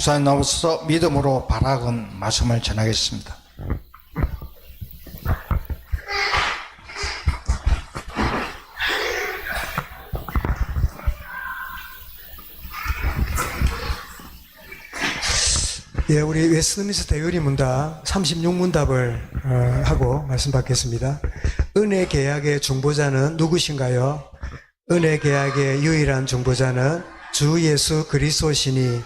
목사님 나오셔서 믿음으로 바라건 말씀을 전하겠습니다. 예, 우리 웨스트민스터 대의문답 36문답을 하고 말씀 받겠습니다. 은혜 계약의 중보자는 누구신가요? 은혜 계약의 유일한 중보자는 주 예수 그리스도시니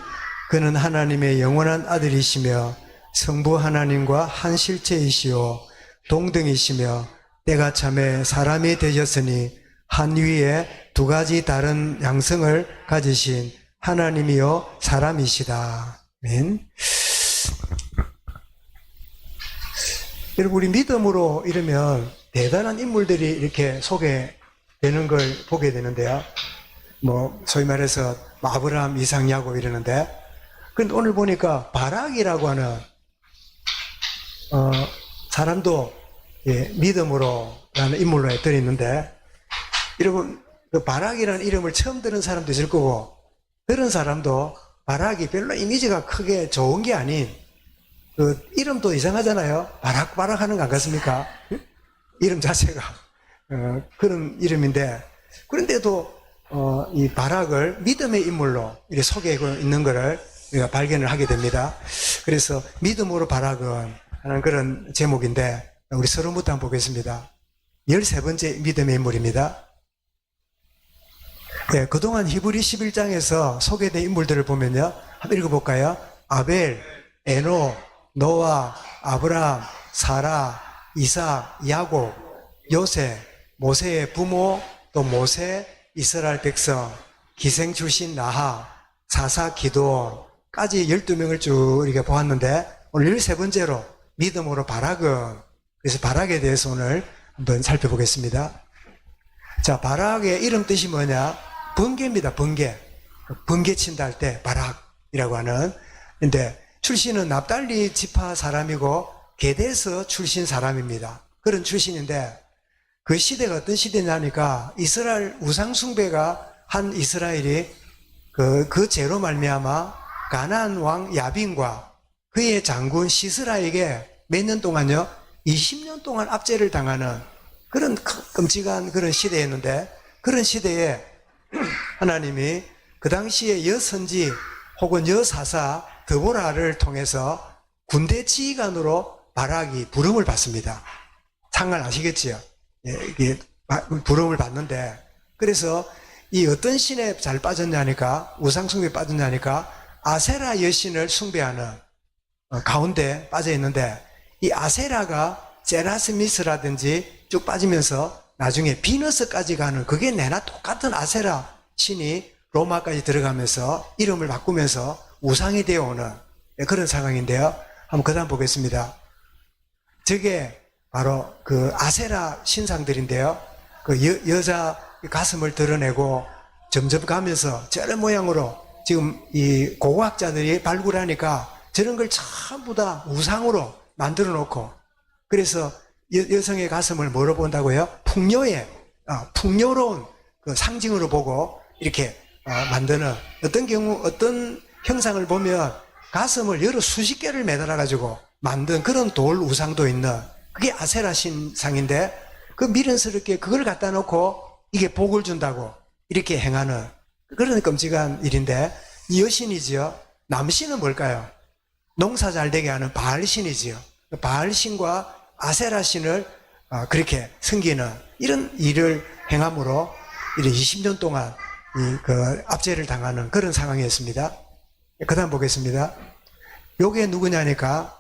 그는 하나님의 영원한 아들이시며 성부 하나님과 한 실체이시오 동등이시며 때가 참에 사람이 되셨으니 한 위에 두 가지 다른 양성을 가지신 하나님이요 사람이시다. 아멘. 여러분, 우리 믿음으로 이러면 대단한 인물들이 이렇게 소개되는 걸 보게 되는데요. 소위 말해서 아브라함, 이삭, 야곱 이러는데, 근데 오늘 보니까 바락이라고 하는 사람도 믿음으로라는 인물로 들어있는데, 여러분 그 바락이라는 이름을 처음 들은 사람도 있을 거고, 들은 사람도 바락이 별로 이미지가 크게 좋은 게 아닌, 그 이름도 이상하잖아요. 바락 하는 거 안 같습니까? 이름 자체가 그런 이름인데, 그런데도 이 바락을 믿음의 인물로 이렇게 소개하고 있는 것을 우리가 발견을 하게 됩니다. 그래서 믿음으로 바락은 하는 그런 제목인데, 우리 서론부터 한번 보겠습니다. 13번째 믿음의 인물입니다. 네, 그동안 히브리 11장에서 소개된 인물들을 보면요, 한번 읽어볼까요? 아벨, 에노, 노아, 아브라함, 사라, 이삭, 야곱, 요셉, 모세의 부모, 또 모세, 이스라엘 백성, 기생 출신 나하, 사사 기도까지 12명을 쭉 이렇게 보았는데, 오늘 13번째로 믿음으로 바락은, 그래서 바락에 대해서 오늘 한번 살펴보겠습니다. 자, 바락의 이름 뜻이 뭐냐? 번개입니다. 번개 친다 할 때 바락이라고 하는. 근데 출신은 납달리 지파 사람이고 게데스 출신 사람입니다. 그런 출신인데, 그 시대가 어떤 시대냐니까 이스라엘 우상 숭배가 한 이스라엘이 그 죄로 말미암아 가나안 왕 야빈과 그의 장군 시스라에게 몇 년 동안요? 20년 동안 압제를 당하는 그런 끔찍한 그런 시대였는데, 그런 시대에 하나님이 그 당시에 여선지 혹은 여사사 드보라를 통해서 군대 지휘관으로 바락이 부름을 받습니다. 상관 아시겠지요? 이게 부름을 받는데, 그래서 이 어떤 신에 잘 빠졌냐니까, 우상숭배에 빠졌냐니까 아세라 여신을 숭배하는 가운데 빠져 있는데, 이 아세라가 제라스미스라든지 쭉 빠지면서 나중에 비너스까지 가는, 그게 내나 똑같은 아세라 신이 로마까지 들어가면서 이름을 바꾸면서 우상이 되어오는 그런 상황인데요. 한번 그 다음 보겠습니다. 저게 바로 그 아세라 신상들인데요. 그 여자 가슴을 드러내고 점점 가면서 저런 모양으로 지금 이 고고학자들이 발굴하니까 저런 걸 전부 다 우상으로 만들어 놓고, 그래서 여성의 가슴을 뭐로 본다고요? 풍요로운 그 상징으로 보고 이렇게 만드는, 어떤 경우 어떤 형상을 보면 가슴을 여러 수십 개를 매달아 가지고 만든 그런 돌 우상도 있는, 그게 아세라 신상인데, 그 미련스럽게 그걸 갖다 놓고 이게 복을 준다고 이렇게 행하는 그런 끔찍한 일인데, 이 여신이지요. 남신은 뭘까요? 농사 잘 되게 하는 바알신이지요. 바알신과 아세라신을 그렇게 섬기는 이런 일을 행함으로 이래 20년 동안 그 압제를 당하는 그런 상황이었습니다. 그 다음 보겠습니다. 요게 누구냐니까,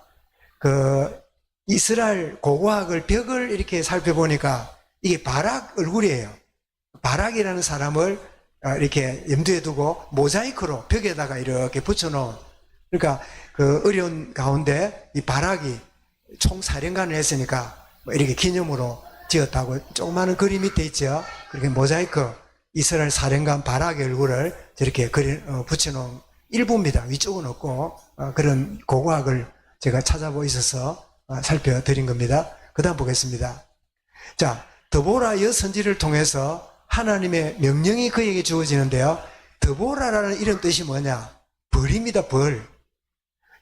그 이스라엘 고고학을 벽을 이렇게 살펴보니까 이게 바락 얼굴이에요. 바락이라는 사람을 이렇게 염두에 두고 모자이크로 벽에다가 이렇게 붙여놓은, 그러니까 그 어려운 가운데 이 바락이 총사령관을 했으니까 이렇게 기념으로 지었다고, 조그마한 그림 밑에 있죠. 그렇게 모자이크, 이스라엘 사령관 바락의 얼굴을 저렇게 붙여놓은 일부입니다. 위쪽은 없고, 그런 고고학을 제가 찾아보고 있어서 살펴드린 겁니다. 그 다음 보겠습니다. 자, 드보라 여선지를 통해서 하나님의 명령이 그에게 주어지는데요. 드보라라는 이름 뜻이 뭐냐? 벌입니다. 벌.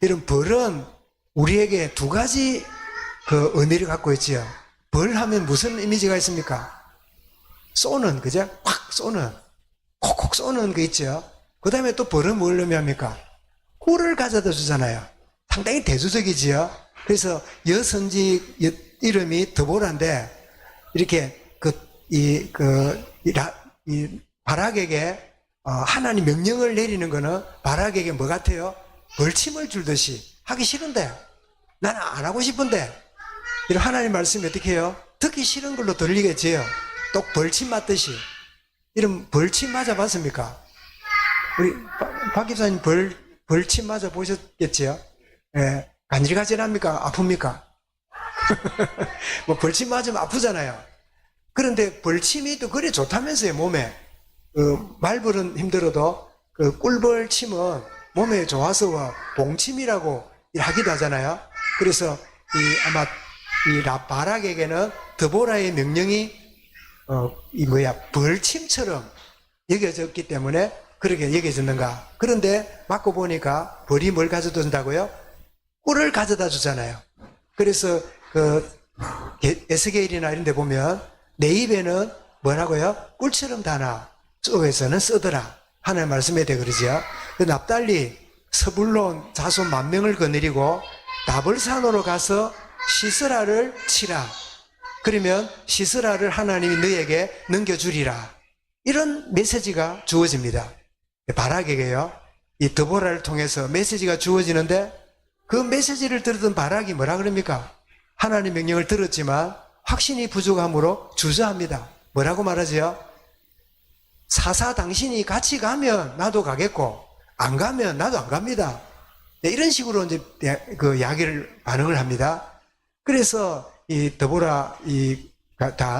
이런 벌은 우리에게 두 가지 그 의미를 갖고 있지요. 벌 하면 무슨 이미지가 있습니까? 쏘는, 그죠? 확 쏘는, 콕콕 쏘는 거 있죠. 그 다음에 또 벌은 뭘 의미합니까? 꿀을 가져다 주잖아요. 상당히 대조적이지요. 그래서 여선지 이름이 드보라인데, 이렇게 이 바락에게 하나님 명령을 내리는 거는 바락에게 뭐 같아요? 벌침을 줄듯이 하기 싫은데, 나는 안 하고 싶은데, 이런 하나님 말씀이 어떻게 해요? 듣기 싫은 걸로 들리겠지요. 또 벌침 맞듯이. 이런 벌침 맞아봤습니까? 우리 박 기사님 벌침 맞아 보셨겠지요? 예, 간질간질합니까? 아픕니까? 뭐 벌침 맞으면 아프잖아요. 그런데 벌침이 또 그래 좋다면서요, 몸에. 말벌은 힘들어도 그 꿀벌침은 몸에 좋아서 봉침이라고 하기도 하잖아요. 그래서 아마 바락에게는 드보라의 명령이 벌침처럼 여겨졌기 때문에 그렇게 여겨졌는가. 그런데 맞고 보니까 벌이 뭘 가져다 준다고요? 꿀을 가져다 주잖아요. 그래서 에스겔이나 이런 데 보면 내 입에는 뭐라고요? 꿀처럼 다나 쪽에서는 쓰더라 하는 말씀에 대해 그러죠. 납달리 서불론 자손 10,000명을 거느리고 다벌산으로 가서 시스라를 치라. 그러면 시스라를 하나님이 너에게 넘겨주리라. 이런 메시지가 주어집니다. 바락에게요. 이 드보라를 통해서 메시지가 주어지는데 그 메시지를 들었던 바락이 뭐라 그럽니까? 하나님 명령을 들었지만 확신이 부족함으로 주저합니다. 뭐라고 말하지요? 사사 당신이 같이 가면 나도 가겠고 안 가면 나도 안 갑니다. 네, 이런 식으로 이제 그 이야기를 반응을 합니다. 그래서 이 드보라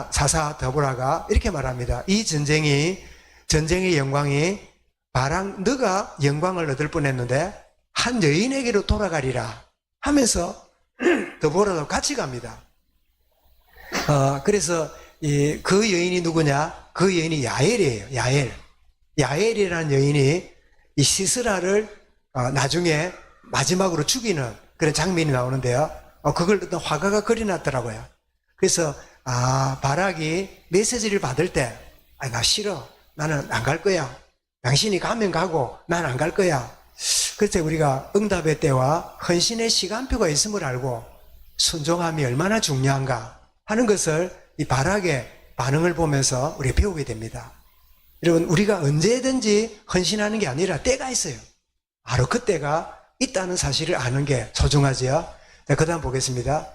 사사 드보라가 이렇게 말합니다. 이 전쟁의 영광이 너가 영광을 얻을 뻔했는데 한 여인에게로 돌아가리라 하면서 드보라도 같이 갑니다. 그래서 그 여인이 누구냐? 그 여인이 야엘이에요. 야엘이라는 여인이 이 시스라를 나중에 마지막으로 죽이는 그런 장면이 나오는데요. 그걸 어떤 화가가 그려놨더라고요. 그래서 바락이 메시지를 받을 때 나 싫어. 나는 안 갈 거야. 당신이 가면 가고 나는 안 갈 거야. 그때 우리가 응답의 때와 헌신의 시간표가 있음을 알고 순종함이 얼마나 중요한가 하는 것을 이 바락의 반응을 보면서 우리가 배우게 됩니다. 여러분, 우리가 언제든지 헌신하는 게 아니라 때가 있어요. 바로 그 때가 있다는 사실을 아는 게 소중하지요. 자, 그 다음 보겠습니다.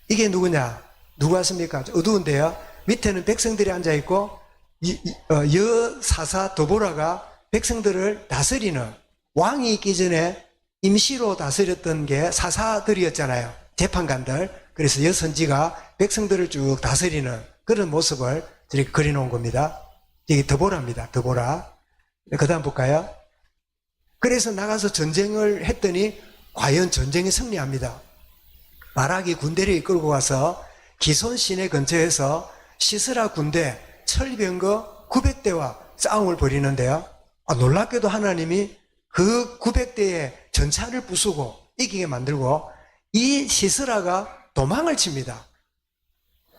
이게 누구냐? 누구 왔습니까? 어두운데요. 밑에는 백성들이 앉아있고 여사사 드보라가 백성들을 다스리는, 왕이 있기 전에 임시로 다스렸던 게 사사들이었잖아요. 재판관들. 그래서 여선지가 백성들을 쭉 다스리는 그런 모습을 이렇게 그려놓은 겁니다. 이게 드보라입니다. 드보라. 그 다음 볼까요? 그래서 나가서 전쟁을 했더니 과연 전쟁에 승리합니다. 바락이 군대를 이끌고 가서 기손 시내 근처에서 시스라 군대 철병거 900대와 싸움을 벌이는데요. 놀랍게도 하나님이 그 900대의 전차를 부수고 이기게 만들고 이 시스라가 도망을 칩니다.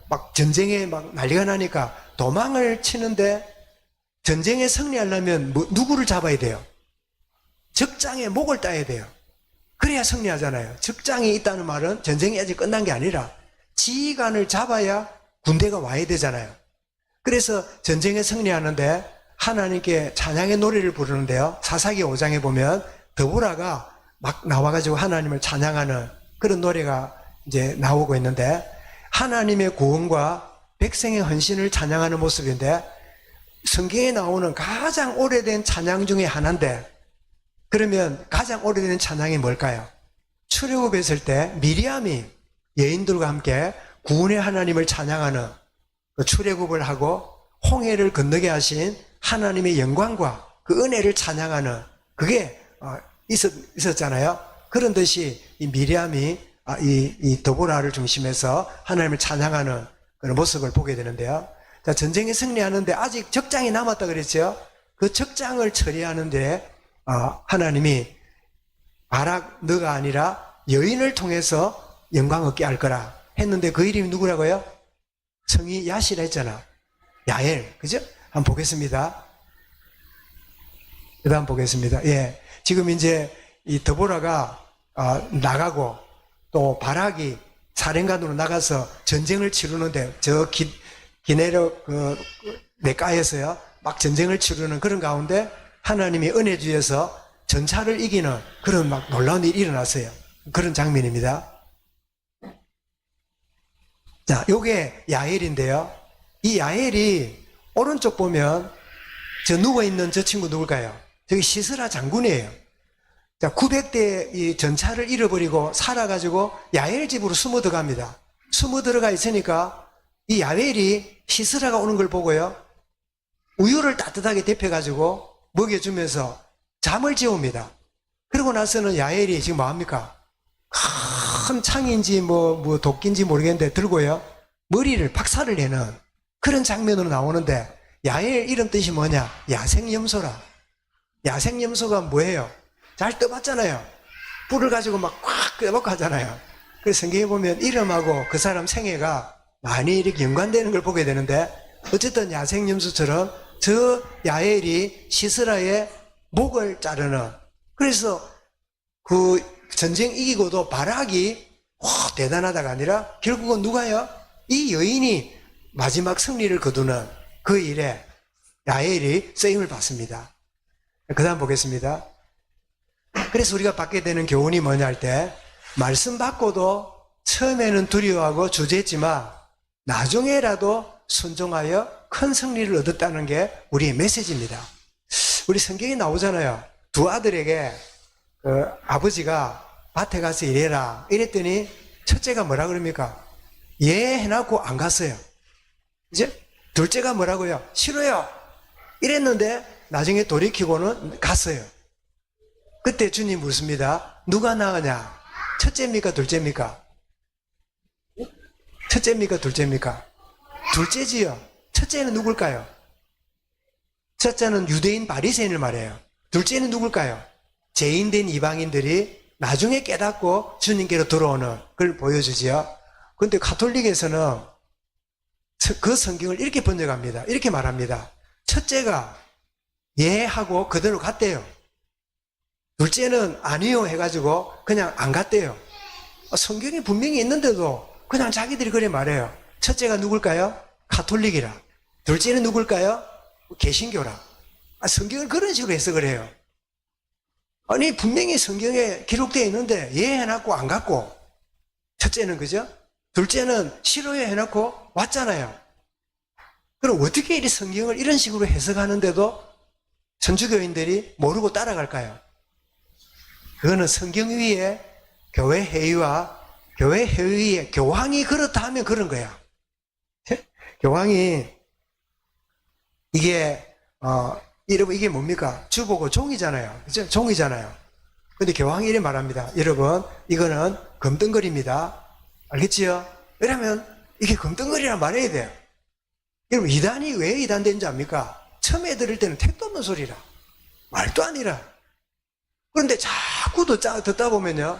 막 전쟁에 막 난리가 나니까 도망을 치는데 전쟁에 승리하려면 누구를 잡아야 돼요? 적장의 목을 따야 돼요. 그래야 승리하잖아요. 적장이 있다는 말은 전쟁이 아직 끝난 게 아니라 지휘관을 잡아야 군대가 와야 되잖아요. 그래서 전쟁에 승리하는데 하나님께 찬양의 노래를 부르는데요. 사사기 5장에 보면 드보라가 막 나와가지고 하나님을 찬양하는 그런 노래가 이제 나오고 있는데 하나님의 구원과 백성의 헌신을 찬양하는 모습인데 성경에 나오는 가장 오래된 찬양 중에 하나인데 그러면 가장 오래된 찬양이 뭘까요? 출애굽했을 때 미리암이 여인들과 함께 구원의 하나님을 찬양하는 그 출애굽을 하고 홍해를 건너게 하신 하나님의 영광과 그 은혜를 찬양하는 그게 있었잖아요. 그런 듯이 이 미리암이 이 드보라를 중심해서 하나님을 찬양하는 그런 모습을 보게 되는데요. 자, 전쟁에 승리하는데 아직 적장이 남았다 그랬죠. 그 적장을 처리하는데 하나님이 바락 너가 아니라 여인을 통해서 영광 얻게 할 거라 했는데 그 이름이 누구라고요? 성이 야시라 했잖아. 야엘. 그죠? 한번 보겠습니다. 그 다음 보겠습니다. 예. 지금 이제 이 드보라가 나가고 또 바락이 사령관으로 나가서 전쟁을 치르는데 저 기네르 내가에서요 막 전쟁을 치르는 그런 가운데 하나님이 은혜 주에서 전차를 이기는 그런 막 놀라운 일이 일어났어요. 그런 장면입니다. 자, 요게 야엘인데요. 이 야엘이 오른쪽 보면 저 누워있는 저 친구 누굴까요? 저기 시스라 장군이에요. 자, 900대 이 전차를 잃어버리고 살아가지고 야엘 집으로 숨어 들어갑니다. 숨어 들어가 있으니까 이 야엘이 시스라가 오는 걸 보고요. 우유를 따뜻하게 데펴가지고 먹여주면서 잠을 재웁니다. 그러고 나서는 야엘이 지금 뭐합니까? 큰 창인지 뭐 도끼인지 모르겠는데 들고요. 머리를 박살을 내는 그런 장면으로 나오는데 야엘 이름 뜻이 뭐냐? 야생염소라. 야생염소가 뭐예요? 잘 떠봤잖아요. 뿔을 가지고 막 꽉 껴먹고 하잖아요. 그래서 성경에 보면 이름하고 그 사람 생애가 많이 이렇게 연관되는 걸 보게 되는데 어쨌든 야생염소처럼 저 야엘이 시스라의 목을 자르는 그래서 그 전쟁 이기고도 바락이 대단하다가 아니라 결국은 누가요? 이 여인이 마지막 승리를 거두는 그 일에 야엘이 쓰임을 받습니다. 그 다음 보겠습니다. 그래서 우리가 받게 되는 교훈이 뭐냐 할 때 말씀 받고도 처음에는 두려워하고 주저했지만 나중에라도 순종하여 큰 승리를 얻었다는 게 우리의 메시지입니다. 우리 성경에 나오잖아요. 두 아들에게 그 아버지가 밭에 가서 일해라 이랬더니 첫째가 뭐라 그럽니까? 예 해놓고 안 갔어요. 이제 둘째가 뭐라고요? 싫어요 이랬는데 나중에 돌이키고는 갔어요. 그때 주님 묻습니다. 누가 나으냐? 첫째입니까? 둘째입니까? 첫째입니까? 둘째입니까? 둘째지요. 첫째는 누굴까요? 첫째는 유대인 바리새인을 말해요. 둘째는 누굴까요? 죄인된 이방인들이 나중에 깨닫고 주님께로 들어오는 걸 보여주지요. 그런데 가톨릭에서는 그 성경을 이렇게 번역합니다. 이렇게 말합니다. 첫째가 예 하고 그대로 갔대요. 둘째는 아니요 해가지고 그냥 안 갔대요. 성경이 분명히 있는데도 그냥 자기들이 그래 말해요. 첫째가 누굴까요? 가톨릭이라. 둘째는 누굴까요? 개신교라. 성경을 그런 식으로 해석을 해요. 아니 분명히 성경에 기록되어 있는데 예 해놓고 안 갔고 첫째는 그죠? 둘째는 싫어요 해놓고 왔잖아요. 그럼 어떻게 이 성경을 이런 식으로 해석하는데도 천주교인들이 모르고 따라갈까요? 그거는 성경 위에 교회 회의와 교회 회의에 교황이 그렇다 하면 그런 거야. 교황이 이게 여러분 이게 뭡니까? 주보고 종이잖아요. 그죠? 종이잖아요. 근데 교황이 이래 말합니다. 여러분 이거는 금덩거리입니다. 알겠지요? 왜냐면 이게 금덩거리란 말해야 돼요. 여러분 이단이 왜 이단된지 압니까? 처음에 들을 때는 택도 없는 소리라. 말도 아니라. 그런데 자꾸 듣다 보면요.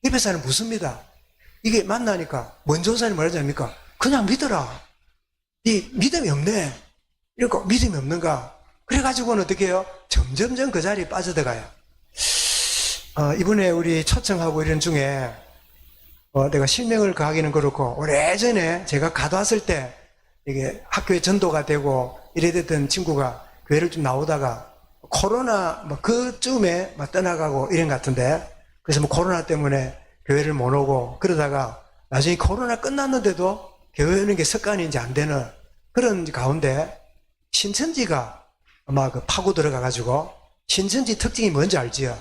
입에서는 묻습니다. 이게 만나니까 원조사님 뭐라지 않습니까? 그냥 믿어라. 이 믿음이 없네. 이러고 믿음이 없는가? 그래가지고는 어떻게 해요? 점점점 그 자리에 빠져들어가요. 이번에 우리 초청하고 이런 중에 내가 실명을 가하기는 그렇고 오래전에 제가 가둬왔을 때 이게 학교에 전도가 되고 이래 됐던 친구가 교회를 좀 나오다가 코로나 그쯤에 떠나가고 이런 것 같은데 그래서 코로나 때문에 교회를 못 오고 그러다가 나중에 코로나 끝났는데도 교회 오는 게 습관인지 안 되는 그런 가운데 신천지가 아마 파고 들어가가지고 신천지 특징이 뭔지 알지요?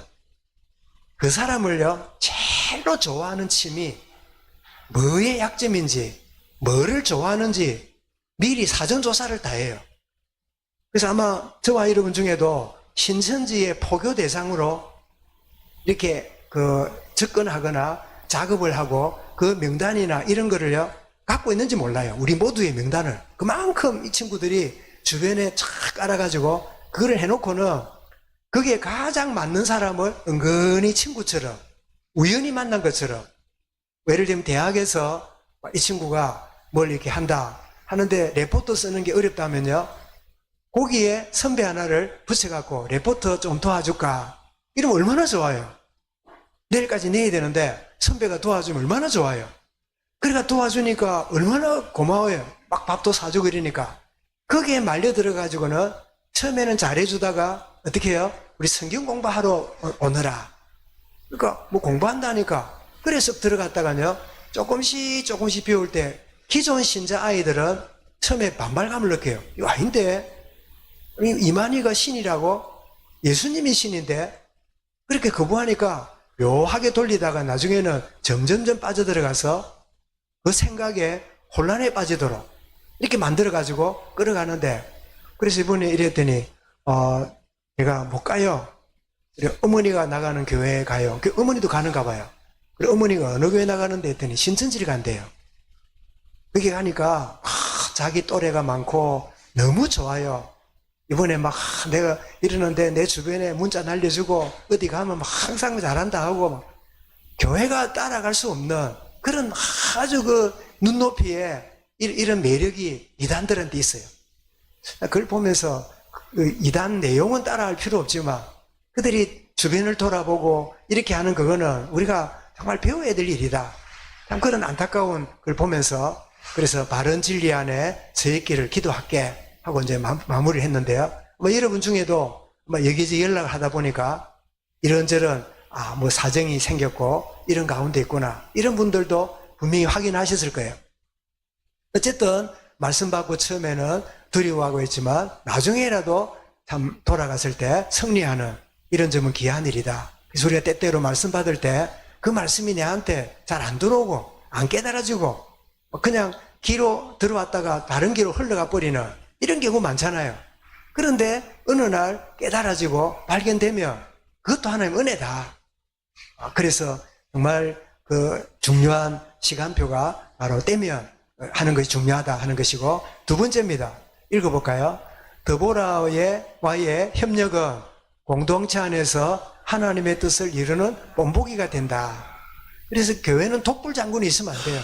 그 사람을요 제일로 좋아하는 침이 뭐의 약점인지 뭐를 좋아하는지 미리 사전조사를 다 해요. 그래서 아마 저와 여러분 중에도 신천지의 포교 대상으로 이렇게 접근하거나 작업을 하고 그 명단이나 이런 거를요 갖고 있는지 몰라요. 우리 모두의 명단을. 그만큼 이 친구들이 주변에 착 깔아가지고 그걸 해놓고는 거기에 가장 맞는 사람을 은근히 친구처럼 우연히 만난 것처럼, 예를 들면 대학에서 이 친구가 뭘 이렇게 한다 하는데 레포트 쓰는 게 어렵다면요, 거기에 선배 하나를 붙여갖고 레포트 좀 도와줄까 이러면 얼마나 좋아요. 내일까지 내야 되는데 선배가 도와주면 얼마나 좋아요. 그러니까 도와주니까 얼마나 고마워요. 막 밥도 사주고 이러니까. 거기에 말려 들어가지고는 처음에는 잘해주다가 어떻게 해요? 우리 성경 공부하러 오너라. 그러니까 뭐 공부한다니까. 그래서 들어갔다가요, 조금씩 배울 때 기존 신자 아이들은 처음에 반발감을 느껴요. 이거 아닌데, 이만희가 신이라고? 예수님이 신인데? 그렇게 거부하니까 묘하게 돌리다가 나중에는 점점점 빠져들어가서 그 생각에 혼란에 빠지도록 이렇게 만들어가지고 끌어가는데, 그래서 이번에 이랬더니 제가 못 가요. 그래, 어머니가 나가는 교회에 가요. 그 어머니도 가는가 봐요. 그래, 어머니가 어느 교회 나가는데 했더니 신천지를 간대요. 거기 가니까 자기 또래가 많고 너무 좋아요. 이번에 막 내가 이러는데 내 주변에 문자 날려주고 어디 가면 막 항상 잘한다 하고 막 교회가 따라갈 수 없는 그런 아주 그 눈높이에 이런 매력이 이단들한테 있어요. 그걸 보면서 그 이단 내용은 따라할 필요 없지만 그들이 주변을 돌아보고 이렇게 하는 그거는 우리가 정말 배워야 될 일이다. 참 그런 안타까운 걸 보면서, 그래서 바른 진리 안에 서 있기를 기도할게 하고 이제 마무리를 했는데요. 뭐 여러분 중에도 뭐 여기저기 연락을 하다 보니까 이런저런 뭐 사정이 생겼고 이런 가운데 있구나, 이런 분들도 분명히 확인하셨을 거예요. 어쨌든 말씀 받고 처음에는 두려워하고 있지만 나중에라도 참 돌아갔을 때 승리하는 이런 점은 귀한 일이다. 그래서 우리가 때때로 말씀 받을 때 그 말씀이 내한테 잘 안 들어오고 안 깨달아지고 그냥 귀로 들어왔다가 다른 귀로 흘러가 버리는 이런 경우 많잖아요. 그런데 어느 날 깨달아지고 발견되면 그것도 하나님의 은혜다. 그래서 정말 그 중요한 시간표가 바로 떼면 하는 것이 중요하다 하는 것이고, 두 번째입니다. 읽어볼까요? 더보라와의 협력은 공동체 안에서 하나님의 뜻을 이루는 본보기가 된다. 그래서 교회는 독불 장군이 있으면 안 돼요.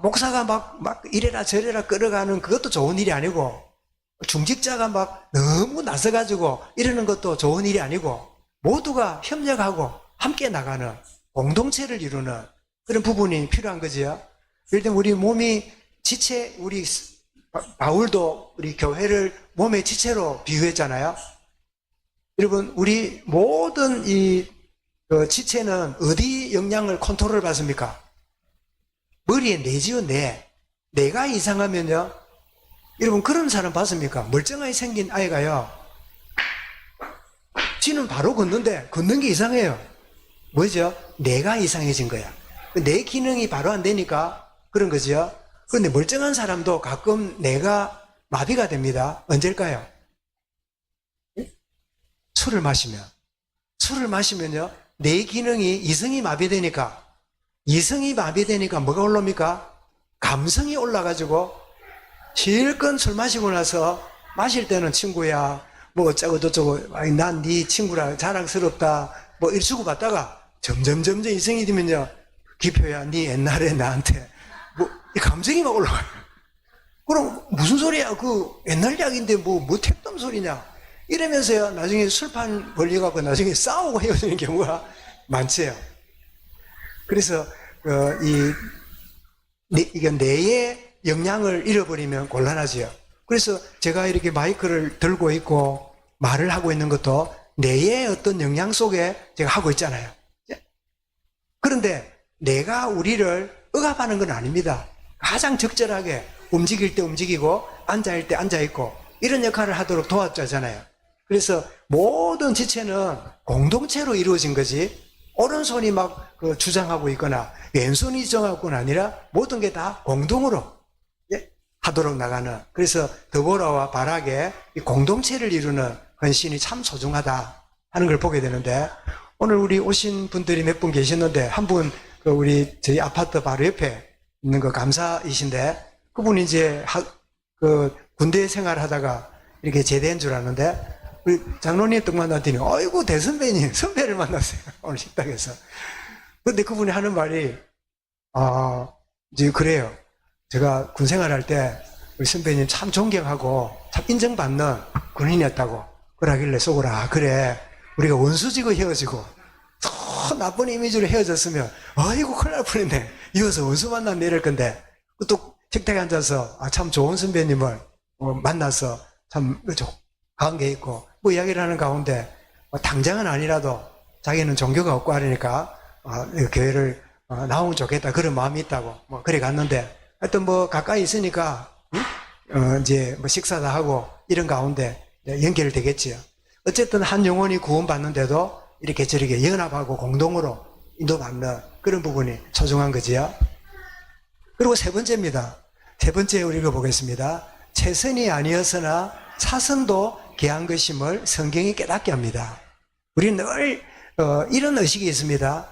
목사가 막 이래라 저래라 끌어가는 그것도 좋은 일이 아니고, 중직자가 막 너무 나서가지고 이러는 것도 좋은 일이 아니고, 모두가 협력하고 함께 나가는 공동체를 이루는 그런 부분이 필요한 거지요. 예를 들면 우리 몸이 지체, 우리 바울도 우리 교회를 몸의 지체로 비유했잖아요. 여러분, 우리 모든 그 지체는 어디 영향을 컨트롤 받습니까? 머리에 뇌지요, 뇌. 뇌가 이상하면요, 여러분 그런 사람 봤습니까? 멀쩡하게 생긴 아이가요, 지는 바로 걷는데 걷는 게 이상해요. 뭐죠? 뇌가 이상해진 거야. 뇌 기능이 바로 안 되니까 그런 거죠. 그런데 멀쩡한 사람도 가끔 뇌가 마비가 됩니다. 언제일까요? 술을 마시면요, 뇌 기능이 이성이 마비되니까 뭐가 올라옵니까? 감성이 올라가지고 실컷 술 마시고 나서 마실 때는 친구야 뭐 어쩌고 저쩌고 난 네 친구라 자랑스럽다 뭐 이렇게 주고받다가 점점 이성이 되면요, 기표야 네 옛날에 나한테 뭐 이 감정이 막 올라가요. 그럼 무슨 소리야, 그 옛날 이야기인데 뭐 택도 소리냐 이러면서요, 나중에 술판 벌려갖고 나중에 싸우고 헤어지는 경우가 많지요. 그래서 이게 뇌의 영향을 잃어버리면 곤란하지요. 그래서 제가 이렇게 마이크를 들고 있고 말을 하고 있는 것도 뇌의 어떤 영향 속에 제가 하고 있잖아요. 그런데 뇌가 우리를 억압하는 건 아닙니다. 가장 적절하게 움직일 때 움직이고 앉아있을 때 앉아있고 이런 역할을 하도록 도와주잖아요. 그래서 모든 지체는 공동체로 이루어진 거지, 오른손이 막 그 주장하고 있거나 왼손이 정하고는 아니라 모든 게 다 공동으로 하도록 나가는, 그래서 더보라와 바락의 이 공동체를 이루는 헌신이 참 소중하다 하는 걸 보게 되는데, 오늘 우리 오신 분들이 몇 분 계셨는데 한 분 우리 저희 아파트 바로 옆에 있는 거 감사이신데, 그분이 이제 그 군대 생활하다가 이렇게 제대한 줄 아는데 우리 장로님 딱 만났더니, 아이고, 대선배님, 선배를 만났어요. 오늘 식탁에서. 근데 그분이 하는 말이, 이제 그래요. 제가 군 생활할 때, 우리 선배님 참 존경하고, 참 인정받는 군인이었다고. 그러길래 속으로, 그래. 우리가 원수지고 헤어지고, 더 나쁜 이미지로 헤어졌으면, 아이고, 큰일 날 뻔했네. 이어서 원수 만나면 이럴 건데, 또 식탁에 앉아서, 참 좋은 선배님을 만나서, 참, 관계 있고, 뭐 이야기를 하는 가운데, 당장은 아니라도, 자기는 종교가 없고 하니까, 교회를 나오면 좋겠다. 그런 마음이 있다고. 뭐, 그래 갔는데, 하여튼 뭐, 가까이 있으니까, 이제 뭐 식사도 하고, 이런 가운데 연결이 되겠지요. 어쨌든 한 영혼이 구원받는데도 이렇게 저렇게 연합하고 공동으로 인도받는 그런 부분이 소중한 거지요. 그리고 세 번째입니다. 세 번째 우리 읽어보겠습니다. 최선이 아니었으나 차선도 귀한 것임을 성경이 깨닫게 합니다. 우리는 늘 이런 의식이 있습니다.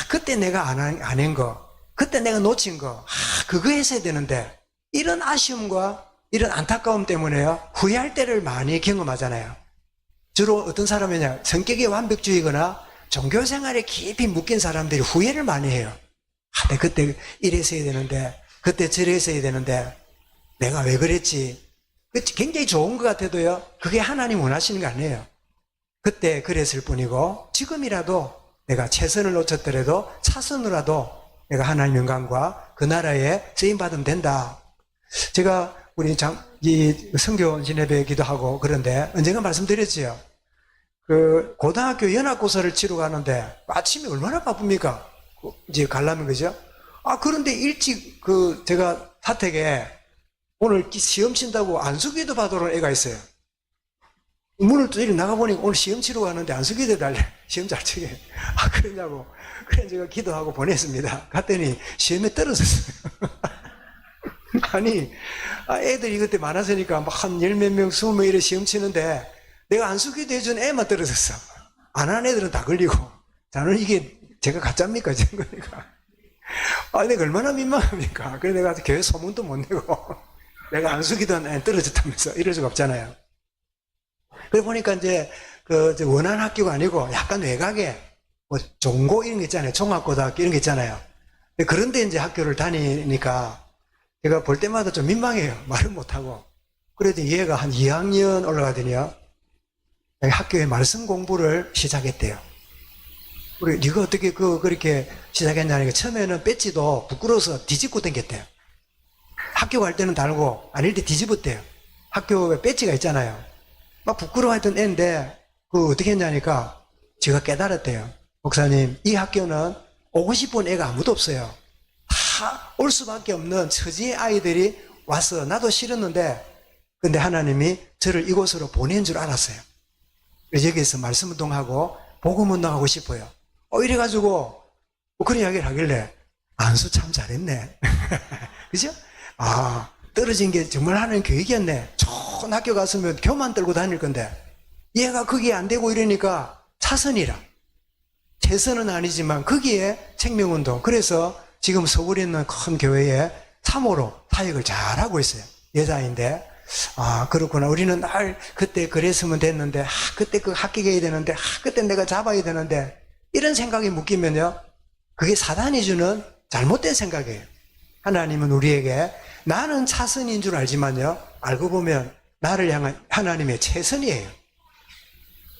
그때 내가 안 한 거, 그때 내가 놓친 거, 그거 했어야 되는데, 이런 아쉬움과 이런 안타까움 때문에요, 후회할 때를 많이 경험하잖아요. 주로 어떤 사람이냐, 성격이 완벽주의거나 종교생활에 깊이 묶인 사람들이 후회를 많이 해요. 내가 그때 이랬어야 되는데, 그때 저랬어야 되는데, 내가 왜 그랬지? 굉장히 좋은 것 같아도요, 그게 하나님 원하시는 거 아니에요. 그때 그랬을 뿐이고, 지금이라도 내가 최선을 놓쳤더라도 차선으로라도 내가 하나님 영광과 그 나라에 쓰임받으면 된다. 제가 우리 이 선교 진협에 기도하고 그런데 언젠가 말씀드렸지요. 그 고등학교 연합고사를 치러 가는데 아침에 얼마나 바쁩니까? 이제 가려면 그죠? 그런데 일찍 제가 사택에 오늘 시험 친다고 안수기도 받으러 온 애가 있어요. 문을 또 이렇게 나가보니까 오늘 시험 치러 가는데 안수기도 달래. 시험 잘 치게. 그러냐고. 그래 제가 기도하고 보냈습니다. 갔더니 시험에 떨어졌어요. 아니, 애들이 그때 많았으니까 한 열 몇 명, 20명 이래 시험 치는데 내가 안수기도 해준 애만 떨어졌어. 안 한 애들은 다 걸리고. 저는 이게 제가 가짜입니까? 그러니까. 내가 얼마나 민망합니까? 그래 내가 교회 소문도 못 내고 내가 안수기도 한 애 떨어졌다면서 이럴 수가 없잖아요. 그래 보니까 이제 원하는 학교가 아니고 약간 외곽에 뭐 종고 이런 게 있잖아요. 종합고등학교 이런 게 있잖아요. 그런데 이제 학교를 다니니까 제가 볼 때마다 좀 민망해요. 말은 못하고. 그래도 얘가 한 2학년 올라가더니요, 학교에 말씀 공부를 시작했대요. 우리 네가 어떻게 그렇게 시작했냐니까 처음에는 배지도 부끄러워서 뒤집고 댕겼대요. 학교 갈 때는 달고 아닐 때 뒤집었대요. 학교에 배지가 있잖아요. 막 부끄러워했던 애인데 어떻게 했냐니까 제가 깨달았대요. 목사님, 이 학교는 오고 싶은 애가 아무도 없어요. 다 올 수밖에 없는 처지의 아이들이 와서 나도 싫었는데 근데 하나님이 저를 이곳으로 보낸 줄 알았어요. 그래서 여기에서 말씀 운동하고 복음 운동하고 싶어요. 이래가지고 그런 이야기를 하길래 안수 참 잘했네. 그죠? 떨어진 게 정말 하나님 계획이었네. 좋은 학교 갔으면 교만 떨고 다닐 건데 얘가 그게 안 되고 이러니까 차선이라. 최선은 아니지만 거기에 생명운동. 그래서 지금 서울에 있는 큰 교회에 3호로 사역을 잘하고 있어요. 여자인데 그렇구나. 우리는 그때 그랬으면 됐는데 그때 합격해야 되는데 그때 내가 잡아야 되는데 이런 생각이 묶이면요, 그게 사단이 주는 잘못된 생각이에요. 하나님은 우리에게 나는 차선인 줄 알지만요, 알고 보면 나를 향한 하나님의 최선이에요.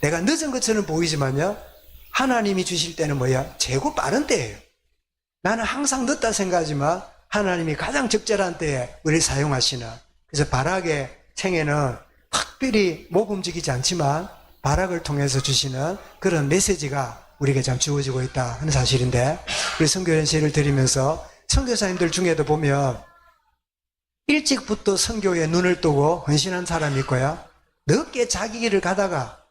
내가 늦은 것처럼 보이지만요, 하나님이 주실 때는 최고 빠른 때예요. 나는 항상 늦다 생각하지만 하나님이 가장 적절한 때에 우리를 사용하시는, 그래서 발악의 생애는 특별히 못 움직이지 않지만 발악을 통해서 주시는 그런 메시지가 우리에게 참 주어지고 있다 하는 사실인데, 우리 선교 연시를 드리면서 선교사님들 중에도 보면 일찍부터 선교에 눈을 뜨고 헌신한 사람이 있고요, 늦게 자기 길을 가다가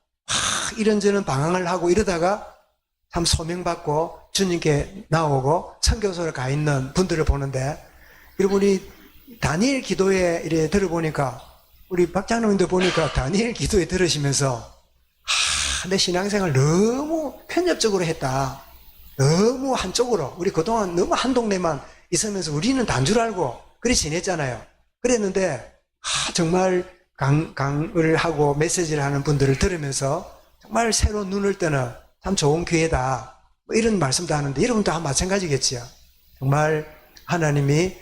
이런저런 방황을 하고 이러다가 참 소명받고 주님께 나오고 선교소를 가 있는 분들을 보는데, 그리고 우리 다니엘 기도에 이래 들어보니까 우리 박장로님도 보니까 다니엘 기도에 들으시면서 내 신앙생활 너무 편협적으로 했다. 너무 한쪽으로. 우리 그동안 너무 한 동네만 있으면서 우리는 단 줄 알고 그래 지냈잖아요. 그랬는데 정말 강을 하고 메시지를 하는 분들을 들으면서 정말 새로운 눈을 뜨는 참 좋은 기회다. 뭐 이런 말씀도 하는데 여러분도 다 마찬가지겠지요. 정말 하나님이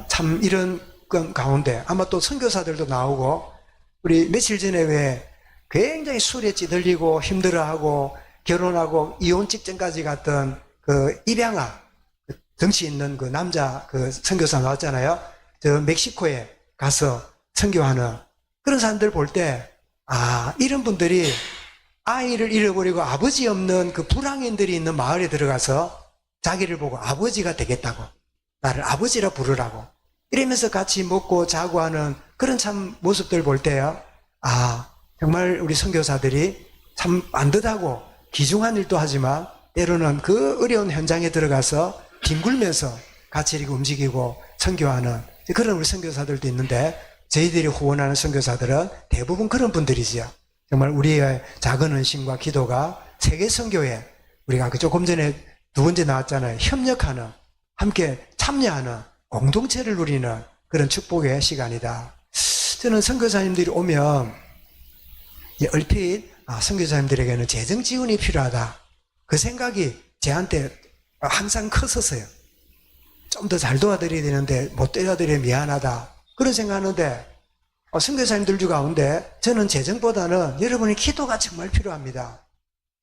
참 이런 가운데 아마 또 선교사들도 나오고 우리 며칠 전에 왜 굉장히 술에 찌들리고 힘들어하고 결혼하고 이혼 직전까지 갔던 그 입양아 덩치 있는 그 남자 그 선교사 나왔잖아요. 저 멕시코에 가서 선교하는 그런 사람들 볼 때 이런 분들이 아이를 잃어버리고 아버지 없는 그 불황인들이 있는 마을에 들어가서 자기를 보고 아버지가 되겠다고 나를 아버지라 부르라고 이러면서 같이 먹고 자고 하는 그런 참 모습들 볼 때요. 정말 우리 선교사들이 참 반듯하고 귀중한 일도 하지만 때로는 그 어려운 현장에 들어가서 뒹굴면서 같이 이렇게 움직이고 선교하는 그런 우리 선교사들도 있는데 저희들이 후원하는 선교사들은 대부분 그런 분들이지요. 정말 우리의 작은 헌신과 기도가 세계 선교에 우리가 조금 전에 두 번째 나왔잖아요. 협력하는 함께 참여하는 공동체를 누리는 그런 축복의 시간이다. 저는 선교사님들이 오면 얼핏 선교사님들에게는 재정 지원이 필요하다. 그 생각이 저한테 항상 컸었어요. 좀 더 잘 도와드려야 되는데 못 도와드려 미안하다. 그런 생각하는데 선교사님들 중 가운데 저는 재정보다는 여러분의 기도가 정말 필요합니다.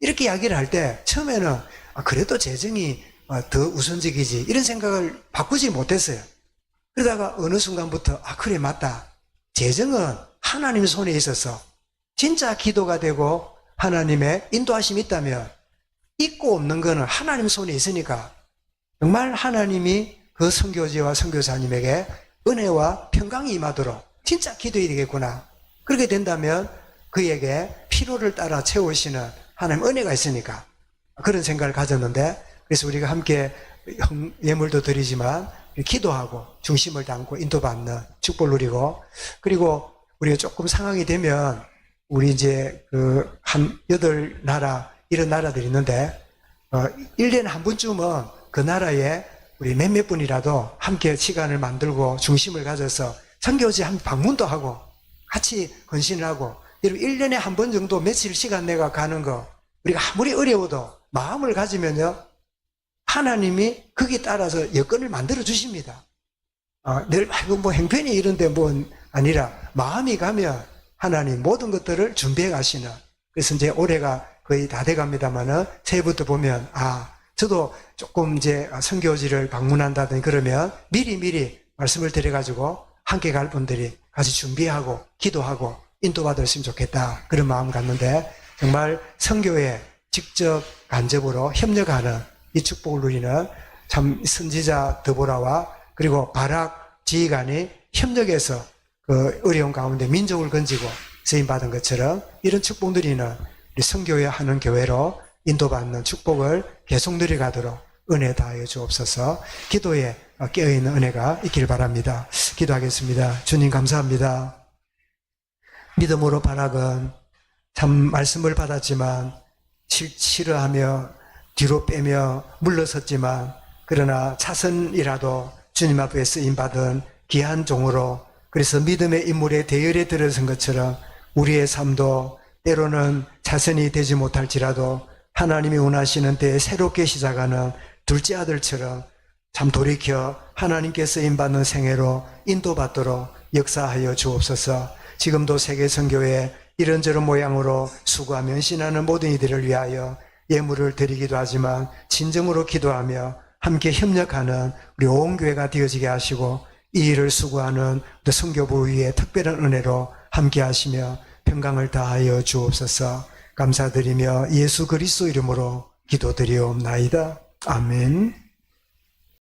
이렇게 이야기를 할 때 처음에는 그래도 재정이 더 우선적이지 이런 생각을 바꾸지 못했어요. 그러다가 어느 순간부터 그래 맞다. 재정은 하나님 손에 있어서 진짜 기도가 되고 하나님의 인도하심이 있다면 있고 없는 거는 하나님 손에 있으니까 정말 하나님이 그 선교지와 선교사님에게 은혜와 평강이 임하도록 진짜 기도해야 되겠구나. 그렇게 된다면 그에게 필요를 따라 채우시는 하나님 은혜가 있으니까 그런 생각을 가졌는데 그래서 우리가 함께 예물도 드리지만 기도하고 중심을 담고 인도받는 축복을 누리고 그리고 우리가 조금 상황이 되면 우리 이제 한 8나라 이런 나라들이 있는데 1년에 한 번쯤은 그 나라에 우리 몇몇 분이라도 함께 시간을 만들고 중심을 가져서 선교지 한 방문도 하고 같이 헌신을 하고 여러분 1년에 한 번 정도 며칠 시간 내가 가는 거 우리가 아무리 어려워도 마음을 가지면요 하나님이 거기에 따라서 여건을 만들어 주십니다. 늘 뭐 행편이 이런데 뭐 아니라 마음이 가면 하나님 모든 것들을 준비해 가시는 그래서 이제 올해가 거의 다 돼 갑니다만은 새해부터 보면 저도 조금 이제 선교지를 방문한다든지 그러면 미리 말씀을 드려가지고 함께 갈 분들이 같이 준비하고 기도하고 인도받았으면 좋겠다 그런 마음 갖는데 정말 선교에 직접 간접으로 협력하는 이 축복을 누리는 참 선지자 드보라와 그리고 바락 지휘관이 협력해서 그 어려운 가운데 민족을 건지고 쓰임받은 것처럼 이런 축복 누리는 우리 선교회 하는 교회로 인도받는 축복을 계속 누려가도록 은혜 다하여 주옵소서. 기도에 깨어있는 은혜가 있길 바랍니다. 기도하겠습니다. 주님 감사합니다. 믿음으로 바락은 참 말씀을 받았지만 싫어하며 뒤로 빼며 물러섰지만 그러나 차선이라도 주님 앞에 쓰임받은 귀한 종으로 그래서 믿음의 인물의 대열에 들어선 것처럼 우리의 삶도 때로는 차선이 되지 못할지라도 하나님이 원하시는 때에 새롭게 시작하는 둘째 아들처럼 참 돌이켜 하나님께 쓰임받는 생애로 인도받도록 역사하여 주옵소서. 지금도 세계선교회 이런저런 모양으로 수고하며 헌신하는 모든 이들을 위하여 예물을 드리기도 하지만 진정으로 기도하며 함께 협력하는 우리 온 교회가 되어지게 하시고 이 일을 수고하는 우리 선교부 위에 특별한 은혜로 함께 하시며 평강을 다하여 주옵소서. 감사드리며 예수 그리스도 이름으로 기도드리옵나이다. 아멘.